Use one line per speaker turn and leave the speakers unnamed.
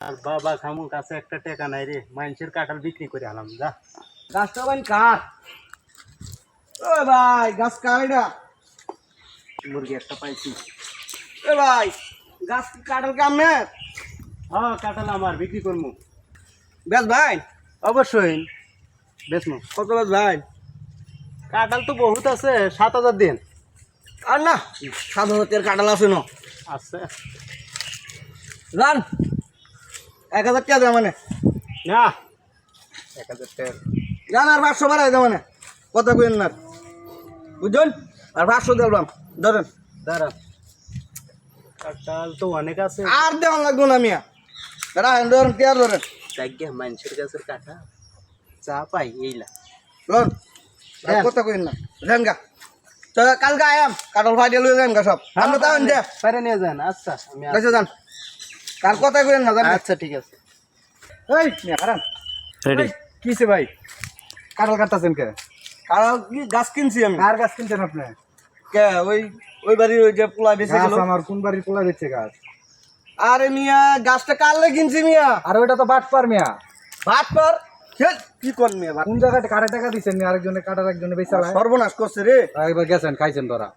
আর বাবা খামু কাছে একটা টাকা নাই রে, মানুষের কাঁঠাল বিক্রি করে আলাম যা।
গাছটা ভাই কার? ও ভাই গাছ কার এটা?
মুরগি একটা পাইছি।
এ ভাই গাছ কি কাটার কামে?
হ্যাঁ কাঁঠাল আমার, বিক্রি করবো।
বেশ ভাই,
অবশ্যই বেচমু।
কত বেশ ভাই?
কাঁঠাল তো বহুত আছে, 7,000 দিন
আর না 7,000 কাটাল আছে না?
আছে
জান 1,000 টাকা দেয় মানে
না, 1,000 টাকা।
জান আর 500 বাড়াই দেয় মানে কথা কইেন না বুঝছেন? আর 500 দিলাম ধরেন।
দাঁড়া, কাঁঠাল তো অনেক আছে।
আর দেওয়ান লাগবো না মিয়া, রাখেন ধরেন পেয়ার ধরেন।
জায়গা মানুষের কাছের কাঁঠাল চা পাই এইলা।
লোন
দেন।
কথা কইেন না দেন গা। তো কালকে আয়াম কাটল ফাইডে লয়ে যান গা সব আমরা তাহন যে
পারে নিয়ে যান। আচ্ছা আমি
কাছে যান, কার কথা কইেন না জান।
আচ্ছা ঠিক আছে।
এই মিয়া কারণ
রেডি।
কিছে ভাই কাটল কাটতাছেন কে? কাটল কি গাছ কিনছি আমি।
আর গাছ কিনছেন আপনি?
কে ওই বাড়ির ওই যে পোলা বেঁচে গেল।
আমার কোন বাড়ির পোলা দিচ্ছে গাছ?
আরে মিয়া গাছটা কাললে কিনছি মিয়া।
আর ওইটা তো বাটপার মিয়া।
ভাত পর কি কর মিয়া ভাত?
কোন জায়গায় কাটে টাকা দিচ্ছেন আরেকজনে কাটার একজনে বেচালায়?
সর্বনাশ করছে রে।
একবার গেছেন খাইছেন তোরা।